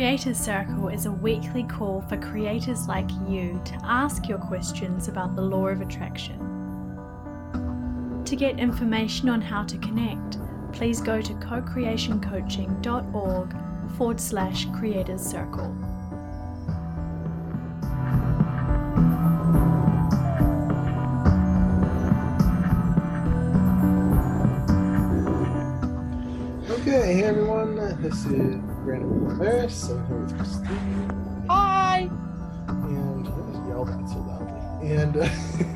Creators Circle is a weekly call for creators like you to ask your questions about the law of attraction. To get information on how to connect, please go to cocreationcoaching.org/creators circle. Okay, hey everyone, this is Brandon Polaris. I'm here with Christine. Hi! And I just yelled at so loudly. And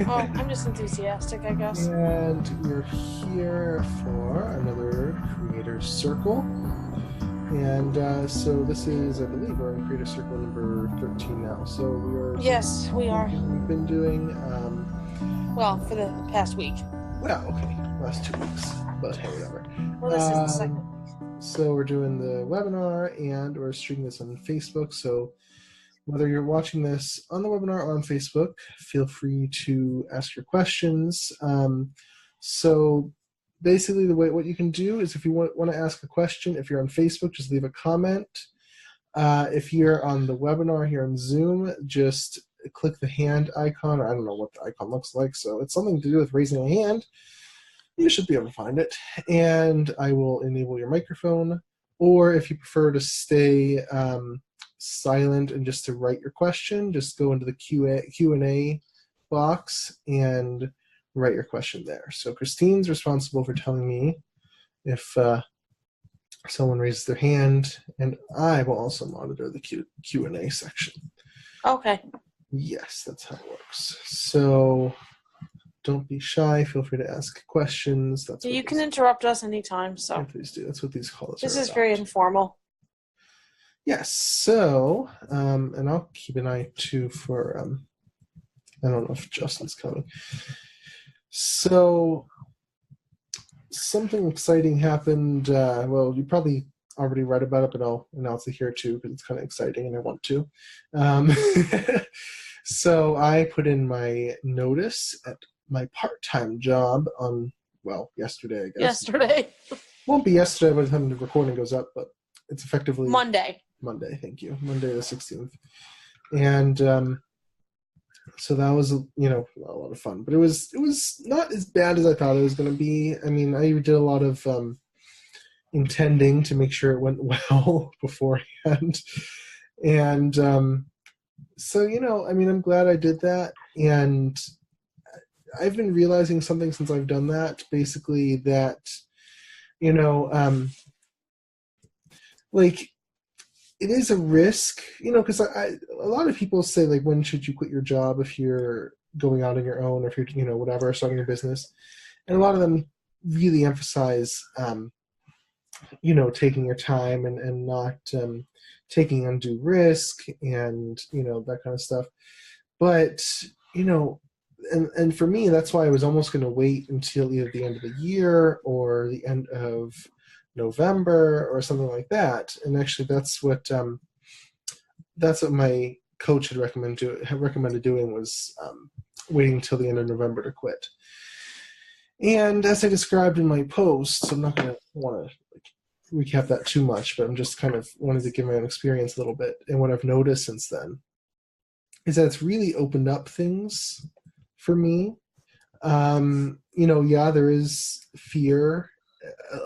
Oh, I'm just enthusiastic, I guess. And we're here for another Creator Circle. And so this is, I believe, we're in Creator Circle number 13 now. So we are. Yes, we are. We've been doing. Well, for the past week. Well, okay, last 2 weeks, but hey, whatever. Well, this is the second week. So we're doing the webinar and we're streaming this on Facebook. So whether you're watching this on the webinar or on Facebook, feel free to ask your questions. So basically what you can do is if you want to ask a question, if you're on Facebook, just leave a comment. If you're on the webinar here on Zoom, just click the hand icon. I don't know what the icon looks like, so it's something to do with raising a hand. You should be able to find it, and I will enable your microphone. Or if you prefer to stay silent and just to write your question, just go into the Q&A box and write your question there. So Christine's responsible for telling me if someone raises their hand, and I will also monitor the Q&A section. Okay. Yes, that's how it works. So don't be shy. Feel free to ask questions. You can interrupt us anytime. So yeah, please do. That's what these calls are. This is very informal. Yes. So, and I'll keep an eye too for. I don't know if Justin's coming. So, something exciting happened. Well, you probably already read about it, but I'll announce it here too because it's kind of exciting and I want to. So I put in my notice at my part-time job on, well, yesterday, I guess. Yesterday. Won't be yesterday by the time the recording goes up, but it's effectively Monday, thank you. Monday the 16th. And so that was, a lot of fun. But it was not as bad as I thought it was going to be. I mean, I did a lot of intending to make sure it went well beforehand. And so, I'm glad I did that. And I've been realizing something since I've done that, basically that, like, it is a risk, because a lot of people say, like, when should you quit your job if you're going out on your own, or if you're, whatever, starting your business. And a lot of them really emphasize, taking your time and not taking undue risk and, that kind of stuff. But, and for me, that's why I was almost going to wait until either the end of the year or the end of November or something like that. And actually, that's what my coach had recommended doing was waiting until the end of November to quit. And as I described in my post, I'm not going to want to recap that too much, but I'm just kind of wanted to give my own experience a little bit. And what I've noticed since then is that it's really opened up things for me. There is fear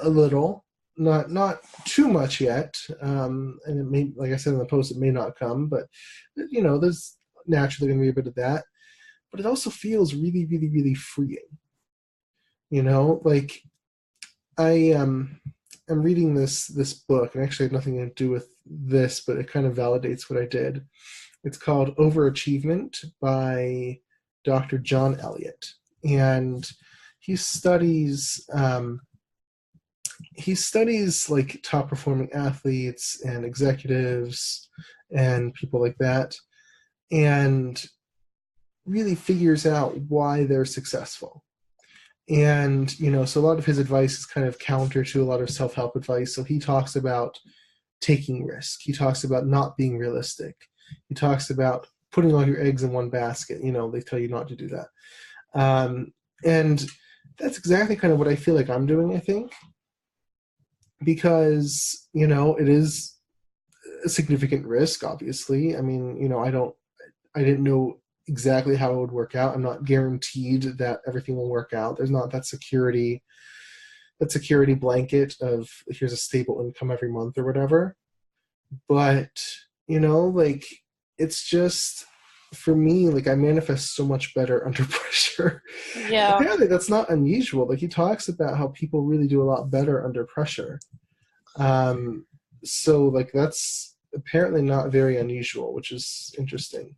a little, not too much yet. And it may, like I said in the post, it may not come, but there's naturally going to be a bit of that. But it also feels really, really, really freeing. Like I'm reading this book, and actually had nothing to do with this, but it kind of validates what I did. It's called Overachievement by Dr. John Elliott, and he studies like top performing athletes and executives and people like that, and really figures out why they're successful. And, so a lot of his advice is kind of counter to a lot of self-help advice. So he talks about taking risk. He talks about not being realistic. He talks about putting all your eggs in one basket. They tell you not to do that. And that's exactly kind of what I feel like I'm doing, I think. Because, it is a significant risk, obviously. I mean, I didn't know exactly how it would work out. I'm not guaranteed that everything will work out. There's not that security blanket of here's a stable income every month or whatever. But, like, it's just, for me, like, I manifest so much better under pressure. Yeah. Apparently that's not unusual. Like, he talks about how people really do a lot better under pressure. So, like, that's apparently not very unusual, which is interesting.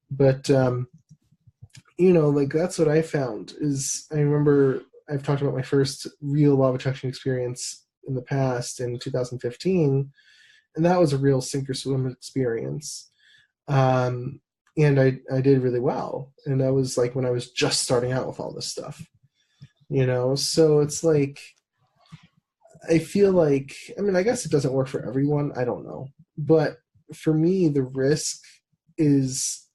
But, like, that's what I found is, I remember I've talked about my first real law of attraction experience in the past in 2015, and that was a real sink or swim experience. And I did really well. And that was like when I was just starting out with all this stuff, so it's like, I feel like, I mean, I guess it doesn't work for everyone. I don't know. But for me, the risk is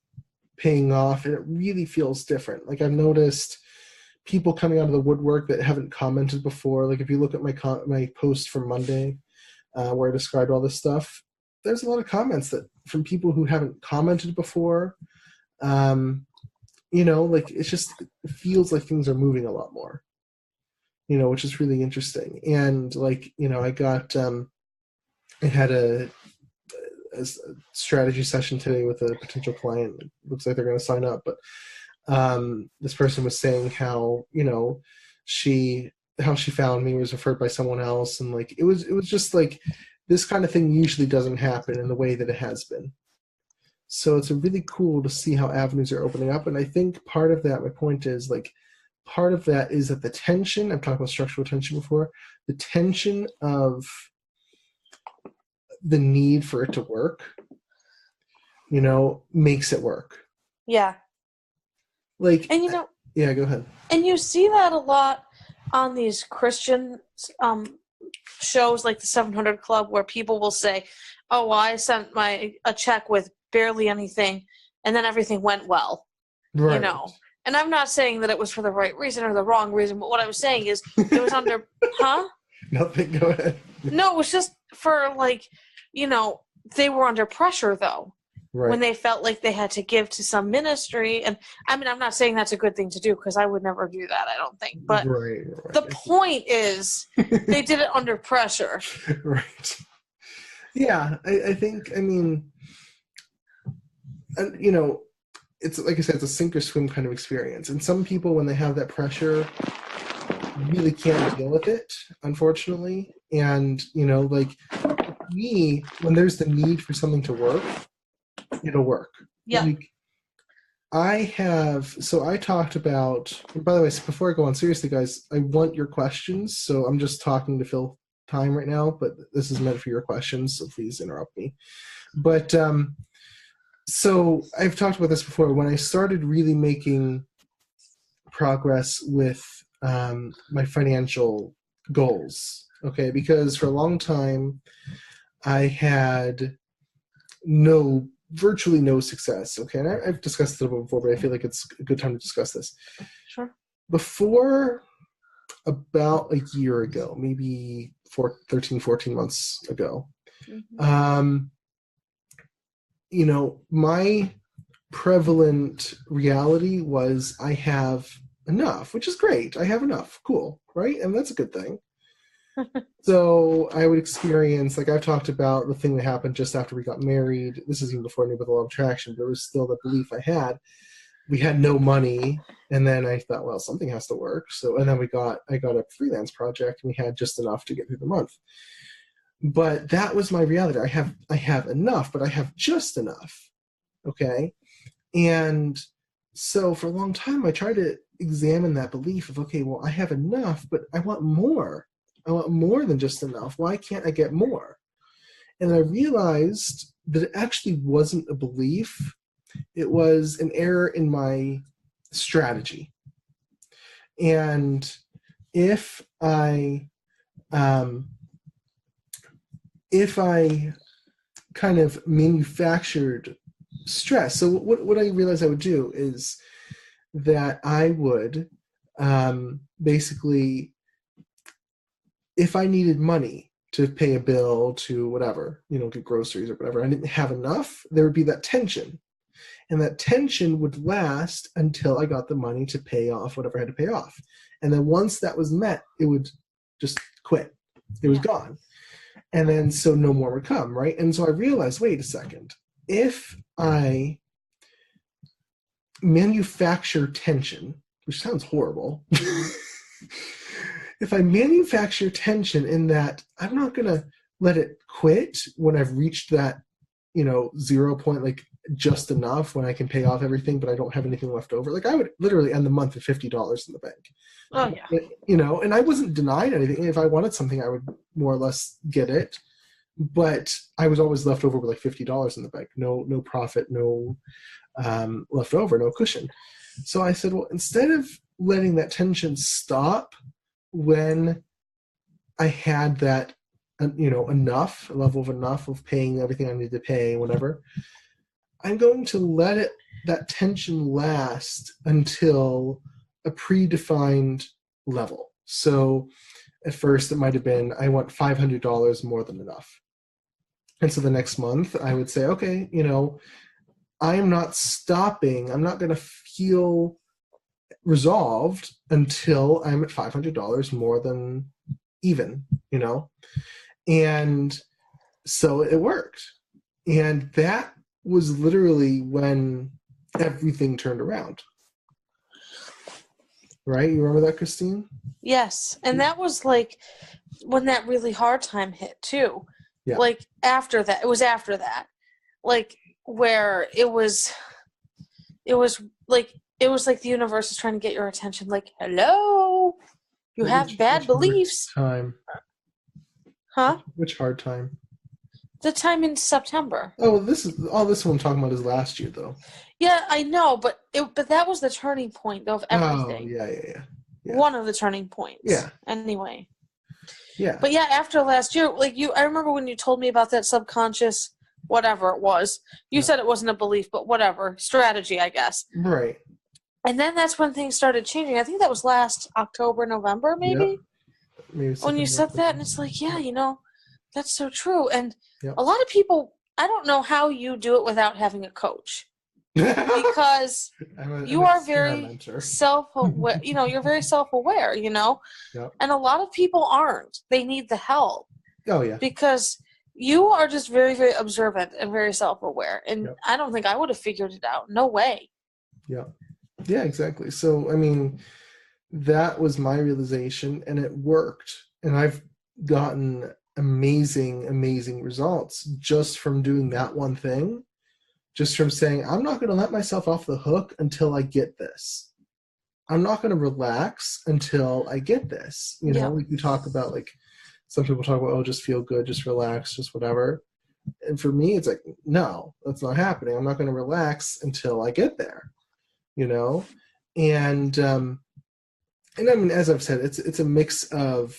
paying off, and it really feels different. Like, I've noticed people coming out of the woodwork that haven't commented before. Like, if you look at my post from Monday, where I described all this stuff, there's a lot of comments from people who haven't commented before. Like, it feels like things are moving a lot more, which is really interesting. And like, I had a strategy session today with a potential client. It looks like they're going to sign up, but this person was saying how, she found me, was referred by someone else. And like, it was just like, this kind of thing usually doesn't happen in the way that it has been. So it's really cool to see how avenues are opening up. And I think part of that, my point is, like, part of that is that the tension, I've talked about structural tension before, the tension of the need for it to work, makes it work. Yeah. Like, And yeah, go ahead. And you see that a lot on these Christian shows like the 700 Club, where people will say, oh, well, I sent a check with barely anything, and then everything went well. Right. And I'm not saying that it was for the right reason or the wrong reason, but what I was saying is it was under, huh? Nothing, go ahead. No, it was just for, like, they were under pressure, though. Right. When they felt like they had to give to some ministry. And I mean, I'm not saying that's a good thing to do, because I would never do that, I don't think. But right. The point is they did it under pressure. Right. Yeah, I think, I mean, it's like I said, it's a sink or swim kind of experience. And some people, when they have that pressure, really can't deal with it, unfortunately. And, like me, when there's the need for something to work, it'll work. Yeah. Like, I talked about, and by the way, before I go on, seriously, guys, I want your questions. So I'm just talking to fill time right now, but this is meant for your questions, so please interrupt me. But, so I've talked about this before. When I started really making progress with my financial goals, okay, because for a long time I had virtually no success, okay, and I've discussed this a little bit before, but I feel like it's a good time to discuss this. Sure. Before about a year ago, maybe 13, 14 months ago, my prevalent reality was I have enough, which is great. I have enough. Cool. Right? And that's a good thing. So I would experience, like I've talked about the thing that happened just after we got married. This is even before I knew about the law of attraction, but it was still the belief I had. We had no money. And then I thought, well, something has to work. So, and then I got a freelance project, and we had just enough to get through the month. But that was my reality. I have enough, but I have just enough. Okay. And so for a long time, I tried to examine that belief of, okay, well, I have enough, but I want more. I want more than just enough. Why can't I get more? And I realized that it actually wasn't a belief. It was an error in my strategy. And if I kind of manufactured stress, so what I realized I would do is that I would basically, if I needed money, to pay a bill, to whatever, get groceries or whatever. I didn't have enough. There would be that tension. And that tension would last until I got the money to pay off whatever I had to pay off. And then once that was met, it would just quit. It was gone. And then so no more would come, right? And so I realized, wait a second. If I manufacture tension, which sounds horrible, if I manufacture tension in that I'm not going to let it quit when I've reached that, 0 point, like just enough when I can pay off everything, but I don't have anything left over. Like I would literally end the month with $50 in the bank. Oh yeah. And I wasn't denied anything. If I wanted something, I would more or less get it. But I was always left over with like $50 in the bank. No profit, no left over, no cushion. So I said, well, instead of letting that tension stop when I had that, enough, a level of enough of paying everything I needed to pay, whatever, I'm going to let that tension last until a predefined level. So at first it might have been, I want $500 more than enough. And so the next month I would say, okay, I am not stopping. I'm not going to feel resolved until I'm at $500 more than even, And so it worked. And that was literally when everything turned around. Right? You remember that, Christine? Yes. And that was like when that really hard time hit too. Yeah. Like after that, it was after that. Like where it was like the universe is trying to get your attention. Like, hello, you have bad beliefs. Time. Huh? Which hard time? The time in September. Oh, this one I'm talking about is last year, though. Yeah, I know, but that was the turning point of everything. Oh, yeah. One of the turning points. Yeah. Anyway. Yeah. But yeah, after last year, I remember when you told me about that subconscious, whatever it was. You said it wasn't a belief, but whatever. Strategy, I guess. Right. And then that's when things started changing. I think that was last October, November, maybe? Yep. Maybe when you said that, and it's like, yeah, that's so true. And Yep. a lot of people, I don't know how you do it without having a coach. Because you are very self-aware, you're very self-aware, Yep. and a lot of people aren't. They need the help. Oh, yeah. Because you are just very, very observant and very self-aware. And Yep. I don't think I would have figured it out. No way. Yeah. Yeah, exactly. So, that was my realization, and it worked. And I've gotten amazing, amazing results just from doing that one thing. Just from saying, I'm not going to let myself off the hook until I get this. I'm not going to relax until I get this. Like you talk about, like, some people talk about, just feel good, just relax, just whatever. And for me, it's like, no, that's not happening. I'm not going to relax until I get there, And as I've said, it's a mix of,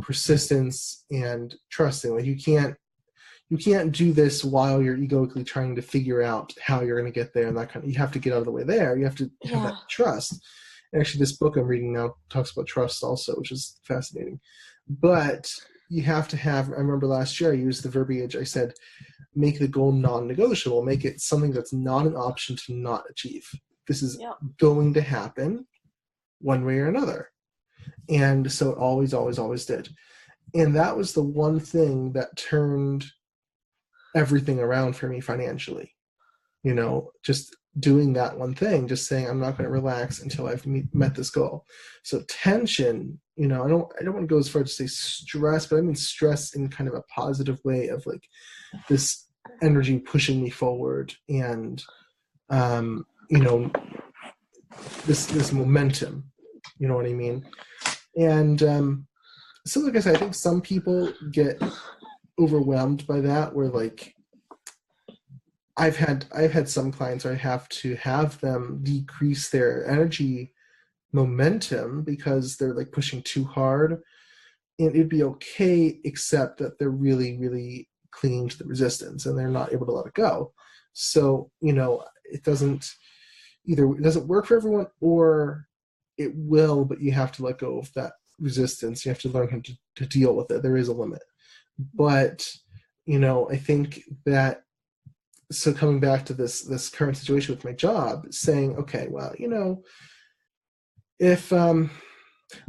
persistence and trusting. Like you can't do this while you're egoically trying to figure out how you're going to get there, and that you have to get out of the way there. You have to have that trust. And actually, this book I'm reading now talks about trust also, which is fascinating. But you have to have, I remember last year I used the verbiage, I said, make the goal non-negotiable, make it something that's not an option to not achieve. This is going to happen one way or another. And so it always, always, always did. And that was the one thing that turned everything around for me financially. Just doing that one thing, just saying I'm not going to relax until I've met this goal. So tension, I don't want to go as far as to say stress, but I mean stress in kind of a positive way of like this energy pushing me forward and this momentum, you know what I mean? And so like I said, I think some people get overwhelmed by that, where like I've had some clients where I have to have them decrease their energy momentum because they're like pushing too hard, and it'd be okay except that they're really, really clinging to the resistance and they're not able to let it go. So it doesn't work for everyone, or it will, but you have to let go of that resistance. You have to learn how to deal with it. There is a limit. But, I think that, so coming back to this current situation with my job, saying, okay, well, if well,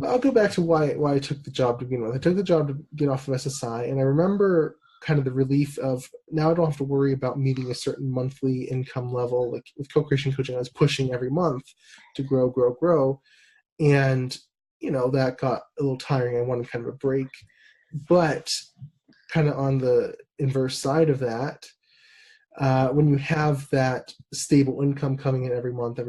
I'll go back to why I took the job to begin with. I took the job to get off of SSI, and I remember kind of the relief of, now I don't have to worry about meeting a certain monthly income level. Like with co-creation coaching, I was pushing every month to grow, and that got a little tiring. I wanted kind of a break. But kind of on the inverse side of that, when you have that stable income coming in every month,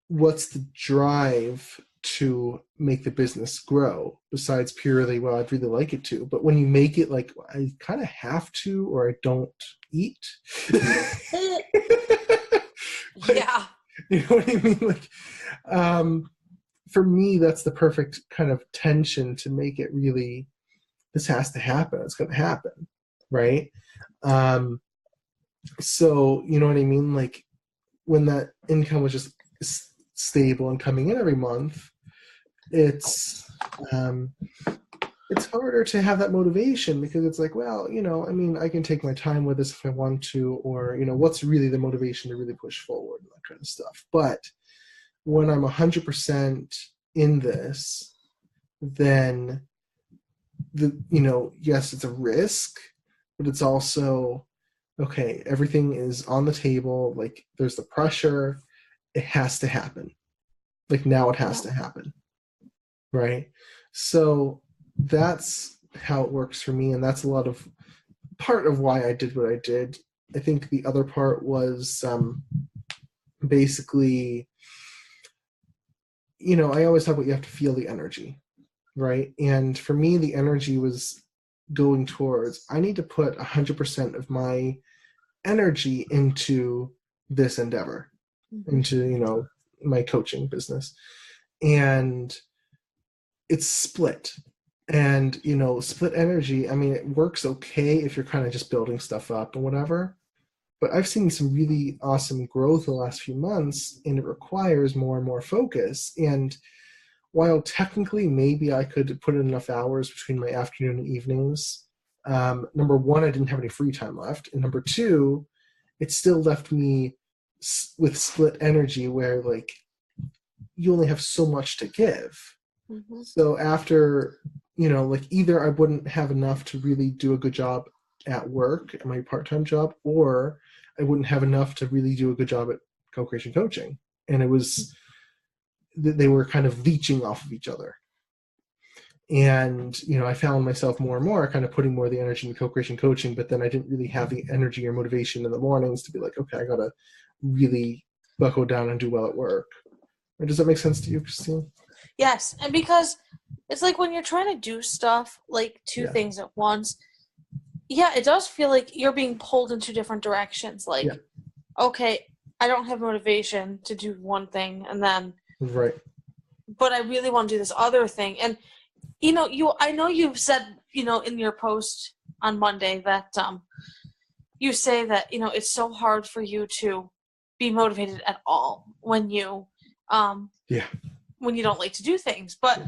what's the drive to make the business grow besides purely, well, I'd really like it to? But when you make it like, I kind of have to, or I don't eat. Yeah. You know what I mean? Like, for me, that's the perfect kind of tension to make it really, this has to happen. It's going to happen. Right. So, you know what I mean? Like when that income was just stable and coming in every month, it's harder to have that motivation, because it's like, well, I can take my time with this if I want to, or, what's really the motivation to really push forward and that kind of stuff. But when I'm 100% in this, then yes, it's a risk, but it's also, okay, everything is on the table. Like there's the pressure. It has to happen. Like now it has to happen. Right. So that's how it works for me. And that's part of why I did what I did. I think the other part was basically, I always talk about, you have to feel the energy. Right. And for me, the energy was going towards, I need to put 100% of my energy into this endeavor, into, my coaching business. And it's split. And, split energy, I mean, it works okay if you're kind of just building stuff up and whatever. But I've seen some really awesome growth the last few months, and it requires more and more focus. And while technically maybe I could put in enough hours between my afternoon and evenings, number one, I didn't have any free time left. And number two, it still left me with split energy where, like, you only have so much to give. Mm-hmm. So after, like, either I wouldn't have enough to really do a good job at work, at my part-time job, or I wouldn't have enough to really do a good job at co-creation coaching. And it was, they were kind of leeching off of each other. And, I found myself more and more kind of putting more of the energy into co-creation coaching, but then I didn't really have the energy or motivation in the mornings to be like, okay, I got to really buckle down and do well at work. Does that make sense to you, Christine? Yes. And because it's like when you're trying to do stuff, like two things at once, it does feel like you're being pulled in two different directions. Like, okay, I don't have motivation to do one thing, and then right, but I really want to do this other thing. And I know you've said, in your post on Monday that you say that it's so hard for you to be motivated at all when you when you don't like to do things. But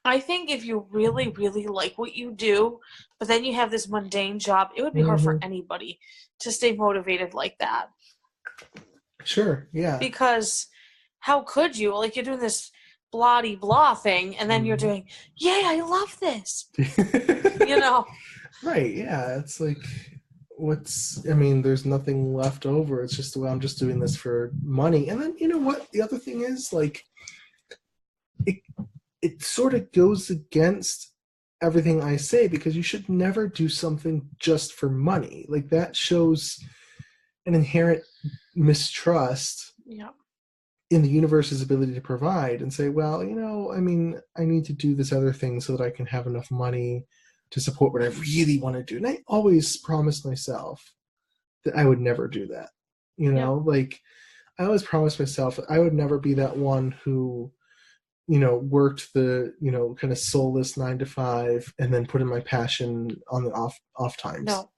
I think if you really, really like what you do, but then you have this mundane job, it would be hard for anybody to stay motivated like that. Sure, yeah. Because how could you? Like, you're doing this blah-de-blah thing, and then you're doing, yay, I love this. Right, yeah. It's like, there's nothing left over. It's just, well, I'm just doing this for money. And then, you know what? The other thing is, like, it sort of goes against everything I say, because you should never do something just for money. Like, that shows an inherent mistrust in the universe's ability to provide, and say, well, I need to do this other thing so that I can have enough money to support what I really want to do. And I always promised myself that I would never do that. Like, I always promised myself that I would never be that one who, worked the, kind of soulless 9-to-5 and then put in my passion on the off times. No.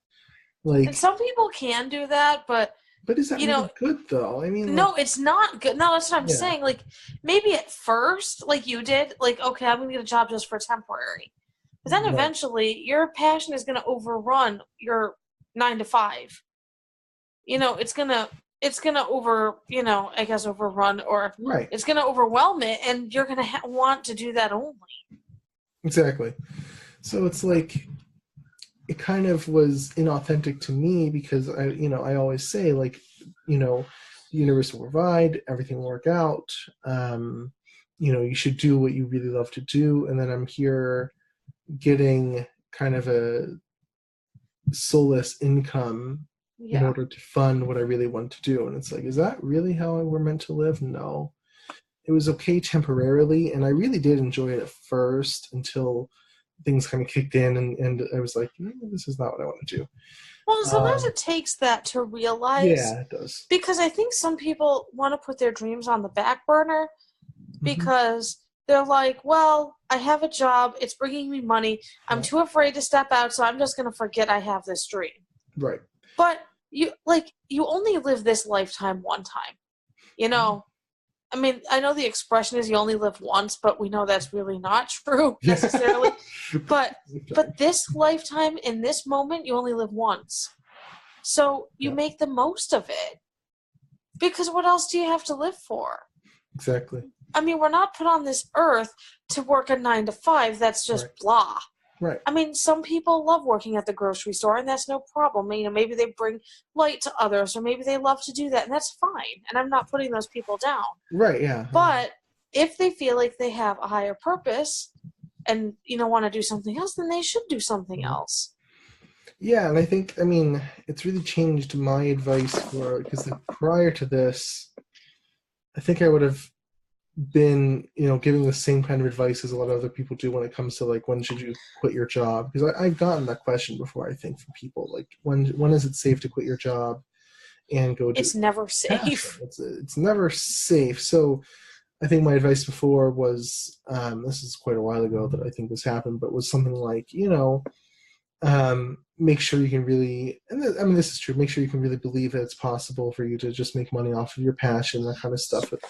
Like, and some people can do that, but But is that You really know, good though? I mean, no, it's not good. No, that's what I'm Yeah. saying. Like, maybe at first, like you did, like, okay, I'm going to get a job just for temporary. But then Right. eventually, your passion is going to overrun your 9 to 5. You know, it's going to overrun, or Right. it's going to overwhelm it, and you're going to want to do that only. Exactly. So it's like, it kind of was inauthentic to me because I always say, like, the universe will provide, everything will work out. You should do what you really love to do. And then I'm here getting kind of a soulless income in Yeah. order to fund what I really want to do. And it's like, is that really how we're meant to live? No. It was okay temporarily, and I really did enjoy it at first until things kind of kicked in, and I was like, this is not what I want to do. Well, sometimes it takes that to realize. Yeah, it does. Because I think some people want to put their dreams on the back burner because they're like, well, I have a job. It's bringing me money. I'm too afraid to step out, so I'm just going to forget I have this dream. Right. But you only live this lifetime one time. You know, I mean, I know the expression is you only live once, but we know that's really not true necessarily. But this lifetime, in this moment, you only live once. So you make the most of it. Because what else do you have to live for? Exactly. I mean, we're not put on this earth to work a 9 to 5. That's just blah. Right. I mean, some people love working at the grocery store, and that's no problem. You know, maybe they bring light to others, or maybe they love to do that, and that's fine. And I'm not putting those people down. Right, yeah. But if they feel like they have a higher purpose and, want to do something else, then they should do something else. Yeah, and I think, it's really changed my advice because prior to this, I think I would have been, giving the same kind of advice as a lot of other people do when it comes to, like, when should you quit your job? Because I've gotten that question before, I think, from people. Like, when is it safe to quit your job and go do... It's never safe. It's never safe. So I think my advice before was, this is quite a while ago that I think this happened, but was something like, make sure you can really, and this is true, make sure you can really believe that it's possible for you to just make money off of your passion, that kind of stuff. But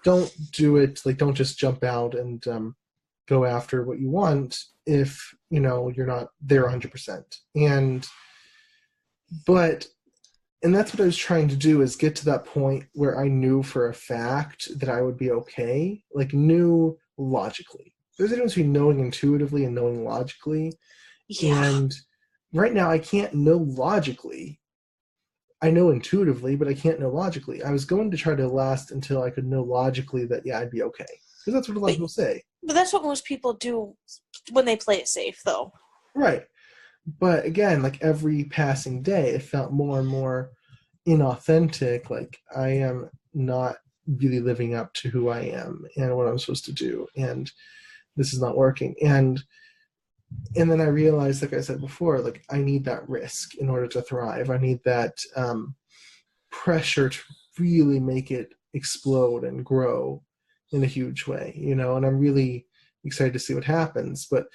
don't do it, like, don't just jump out and go after what you want if, you're not there 100%. And that's what I was trying to do, is get to that point where I knew for a fact that I would be okay, like, knew logically. There's a difference between knowing intuitively and knowing logically. Yeah. And right now I can't know logically. I know intuitively, but I can't know logically. I was going to try to last until I could know logically that, yeah, I'd be okay. Because that's what a lot of people say. But that's what most people do when they play it safe, though. Right. But again, like, every passing day, it felt more and more inauthentic. Like, I am not really living up to who I am and what I'm supposed to do. And this is not working. And then I realized, like I said before, like, I need that risk in order to thrive. I need that pressure to really make it explode and grow in a huge way, and I'm really excited to see what happens. But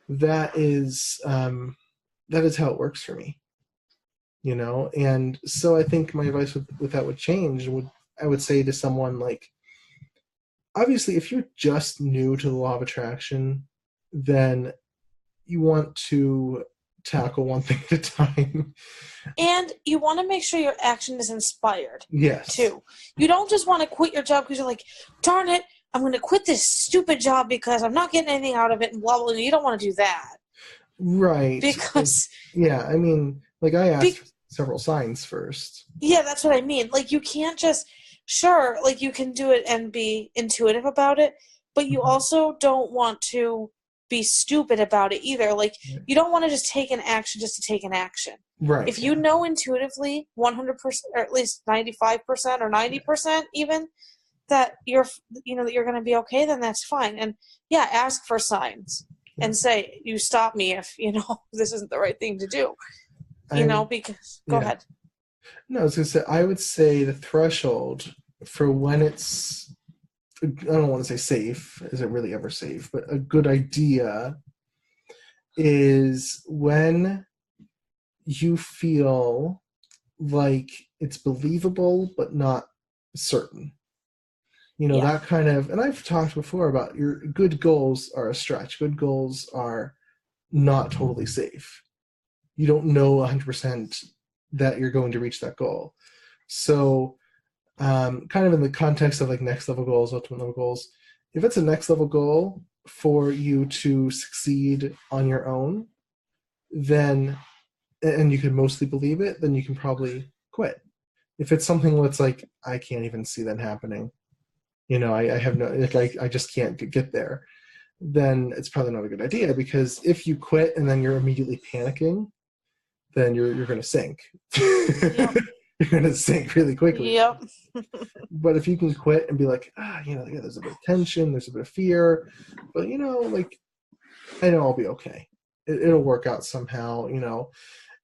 that is how it works for me, and so I think my advice with that would change. I would say to someone, like, obviously, if you're just new to the law of attraction, then you want to tackle one thing at a time. And you want to make sure your action is inspired. Yes. Too. You don't just want to quit your job because you're like, darn it, I'm going to quit this stupid job because I'm not getting anything out of it and blah, blah, blah. You don't want to do that. Right. Because... Yeah, I asked for several signs first. Yeah, that's what I mean. Like, you can't just... Sure, like, you can do it and be intuitive about it, but you also don't want to be stupid about it either. Like, you don't want to just take an action just to take an action. Right. If you know intuitively 100%, or at least 95% or 90% even, that you're going to be okay, then that's fine. And yeah, ask for signs and say, you stop me if, this isn't the right thing to do. Because... Go ahead. No, I was going to say, I would say the threshold for when it's, I don't want to say safe, is it really ever safe, but a good idea is when you feel like it's believable but not certain. Yeah. That kind of, and I've talked before about your good goals are a stretch. Good goals are not totally safe. You don't know 100% that you're going to reach that goal. So kind of in the context of like next level goals, ultimate level goals, if it's a next level goal for you to succeed on your own, then, and you can mostly believe it, then you can probably quit. If it's something that's like, I can't even see that happening, I have no, like, I just can't get there, then it's probably not a good idea, because if you quit and then you're immediately panicking, then you're going to sink. Yep. You're going to sink really quickly. Yep. But if you can quit and be like, there's a bit of tension, there's a bit of fear, but like, I know I'll be okay. It'll work out somehow,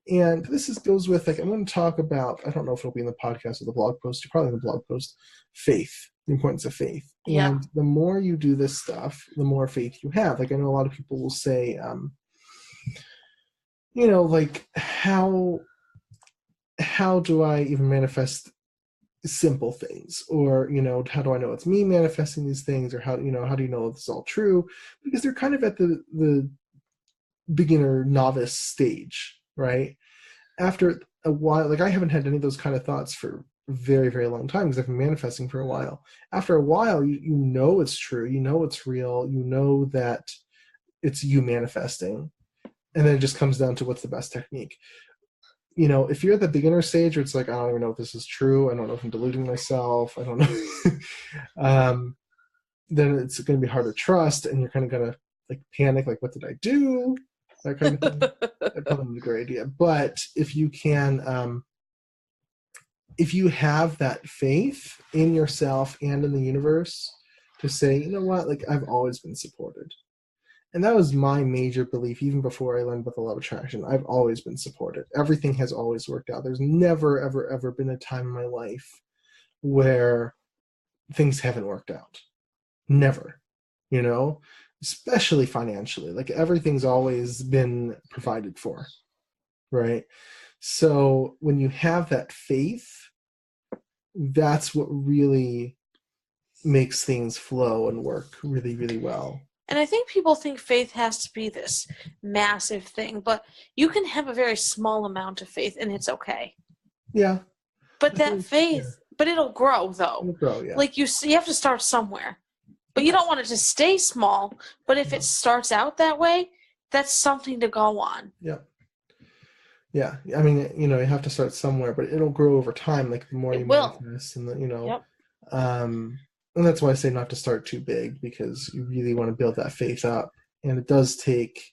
And this goes with, like, I'm going to talk about, I don't know if it'll be in the podcast or the blog post, probably in the blog post, faith, the importance of faith. Yeah. And the more you do this stuff, the more faith you have. Like, I know a lot of people will say, like, how do I even manifest simple things? Or, how do I know it's me manifesting these things? Or how do you know this is all true? Because they're kind of at the beginner novice stage, right? After a while, like, I haven't had any of those kind of thoughts for a very, very long time, because I've been manifesting for a while. After a while, you know it's true, it's real, that it's you manifesting, and then it just comes down to what's the best technique. If you're at the beginner stage where it's like, I don't even know if this is true, I don't know if I'm deluding myself, I don't know, then it's going to be hard to trust, and you're kind of going to like panic, like, what did I do? That kind of thing. That probably isn't a great idea. But if you can, if you have that faith in yourself and in the universe to say, you know what, like, I've always been supported. And that was my major belief, even before I learned about the law of attraction. I've always been supported. Everything has always worked out. There's never, ever, ever been a time in my life where things haven't worked out. Never, especially financially. Like, everything's always been provided for, right? So when you have that faith, that's what really makes things flow and work really, really well. And I think people think faith has to be this massive thing, but you can have a very small amount of faith and it's okay. Yeah. But that faith, but it'll grow, though. It'll grow, yeah. Like, you have to start somewhere. But you don't want it to stay small. But if it starts out that way, that's something to go on. Yeah. Yeah. I mean, you have to start somewhere, but it'll grow over time. Like, the more you manifest, and Yep. And that's why I say not to start too big, because you really want to build that faith up. And it does take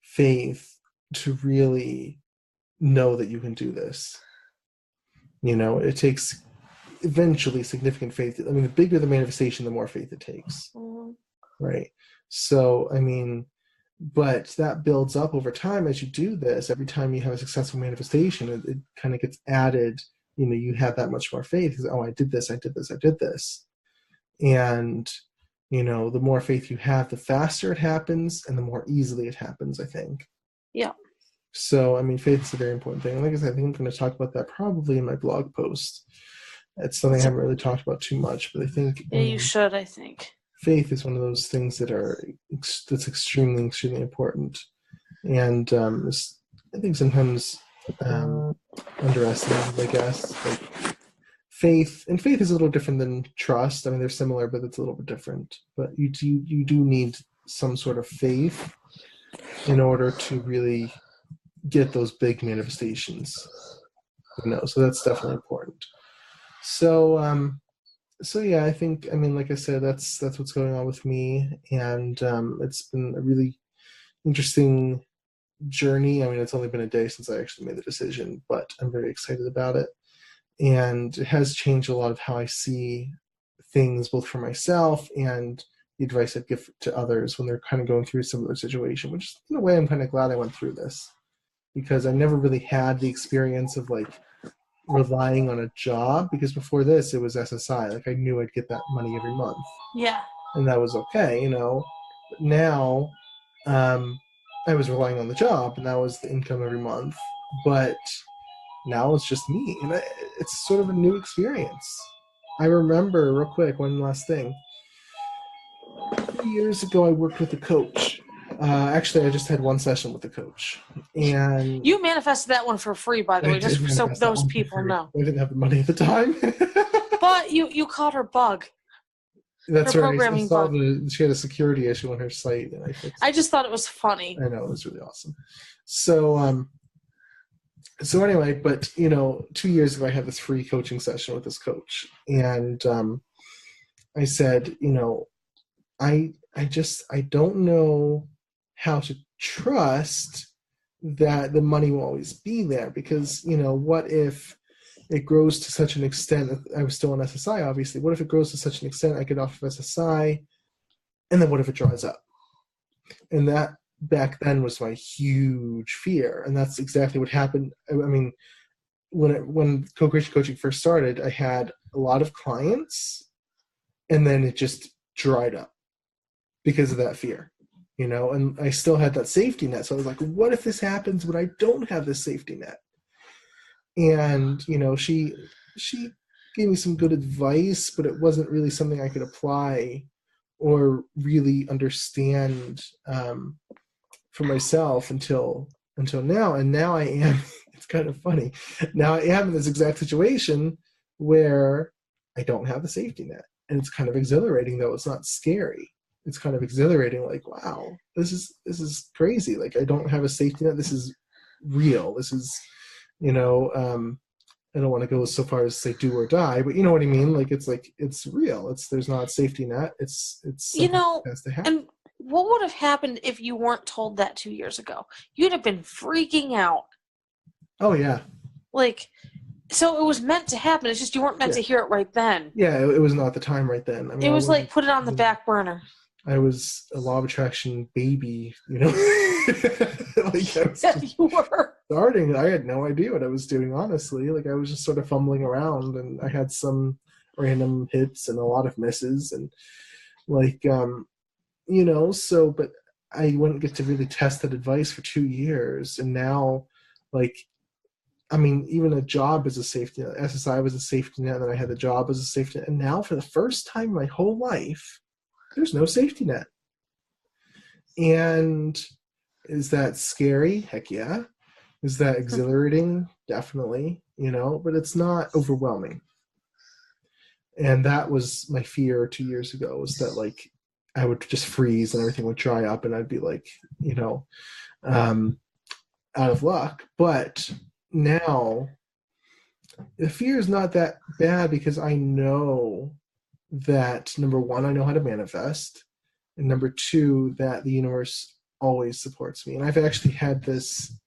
faith to really know that you can do this. It takes eventually significant faith. I mean, the bigger the manifestation, the more faith it takes. Mm-hmm. Right? So, I mean, but that builds up over time as you do this. Every time you have a successful manifestation, it kind of gets added. You have that much more faith. Oh, I did this, I did this, I did this. And, the more faith you have, the faster it happens and the more easily it happens, I think. Yeah. So, I mean, faith is a very important thing. And like I said, I think I'm going to talk about that probably in my blog post. It's something I haven't really talked about too much, but I think... Yeah, you should, I think. Faith is one of those things that's extremely, extremely important. And I think sometimes underestimated, I guess. Like, faith is a little different than trust. I mean, they're similar, but it's a little bit different. But you do need some sort of faith in order to really get those big manifestations. So that's definitely important. So yeah, I think, I mean, like I said, that's what's going on with me, and it's been a really interesting journey. I mean, it's only been a day since I actually made the decision, but I'm very excited about it. And it has changed a lot of how I see things, both for myself and the advice I'd give to others when they're kind of going through a similar situation, which in a way I'm kind of glad I went through this, because I never really had the experience of like relying on a job, because before this it was SSI. Like, I knew I'd get that money every month. Yeah. And that was okay, But now I was relying on the job, and that was the income every month. But now it's just me, and it's sort of a new experience. I remember, real quick, one last thing. 2 years ago, I worked with a coach. Actually, I just had one session with the coach, and You manifested that one for free, by the way, just so those people know. I didn't have the money at the time. But you caught her bug. That's Her right. programming bug. She had a security issue on her site, and I fixed it. I just thought it was funny. I know, it was really awesome. So anyway, but 2 years ago, I had this free coaching session with this coach, and I said, I don't know how to trust that the money will always be there, because what if it grows to such an extent that I was still on SSI, obviously. What if it grows to such an extent I get off of SSI, and then what if it dries up? And that back then was my huge fear, and that's exactly what happened. I mean, when co-creation coaching first started, I had a lot of clients, and then it just dried up because of that fear, and I still had that safety net. So I was like, what if this happens when I don't have this safety net? And she gave me some good advice, but it wasn't really something I could apply or really understand for myself until now. And now I am, it's kind of funny, now I am in this exact situation where I don't have the safety net, and it's kind of exhilarating, though it's not scary. It's kind of exhilarating, like, wow, this is crazy. Like, I don't have a safety net. This is real. This is, I don't want to go so far as to say do or die, but you know what I mean? Like, it's real. There's not a safety net. It's that has to happen. And what would have happened if you weren't told that 2 years ago? You'd have been freaking out. Oh, yeah. Like, so it was meant to happen. It's just you weren't meant to hear it right then. Yeah, it was not the time right then. I mean, it was like, put it on the back burner. I was a law of attraction baby, like, I was you were starting. I had no idea what I was doing, honestly. Like, I was just sort of fumbling around, and I had some random hits and a lot of misses, and like, so, but I wouldn't get to really test that advice for 2 years. And now, like, I mean, even a job as a safety net, SSI was a safety net, and then I had the job as a safety net. And now, for the first time in my whole life, there's no safety net. And is that scary? Heck yeah. Is that exhilarating? Definitely, but it's not overwhelming. And that was my fear 2 years ago, was that, like, I would just freeze and everything would dry up, and I'd be like, out of luck. But now the fear is not that bad, because I know that, number one, I know how to manifest, and number two, that the universe always supports me. And I've actually had this,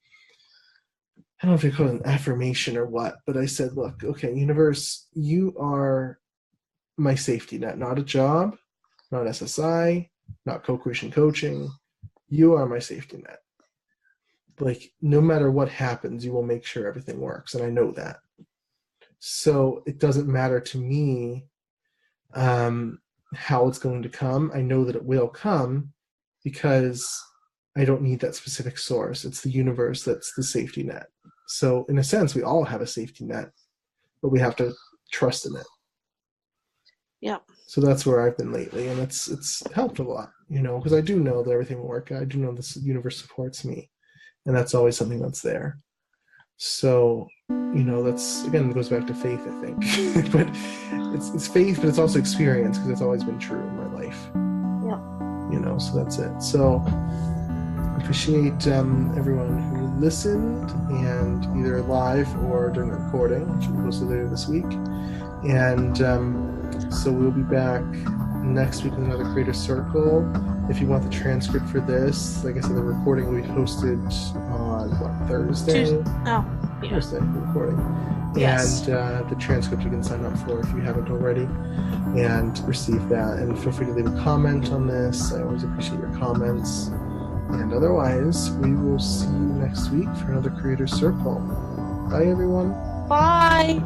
I don't know if you call it an affirmation or what, but I said, look, okay, universe, you are my safety net, not a job, not SSI, not co-creation coaching. You are my safety net. Like, no matter what happens, you will make sure everything works, and I know that. So it doesn't matter to me how it's going to come. I know that it will come, because I don't need that specific source. It's the universe that's the safety net. So in a sense, we all have a safety net, but we have to trust in it. Yeah. So that's where I've been lately, and it's helped a lot, because I do know that everything will work. I do know the universe supports me, and that's always something that's there. So, that's, again, it goes back to faith, I think. But it's faith, but it's also experience, because it's always been true in my life. Yeah. So that's it. So I appreciate everyone who listened, and either live or during the recording, which will be posted later this week. And so we'll be back next week with another Creator Circle. If you want the transcript for this, like I said, the recording will be posted on Thursday? Oh, yeah. Thursday, the recording. Yes. And the transcript you can sign up for if you haven't already, and receive that. And feel free to leave a comment on this. I always appreciate your comments. And otherwise, we will see you next week for another Creator Circle. Bye, everyone. Bye.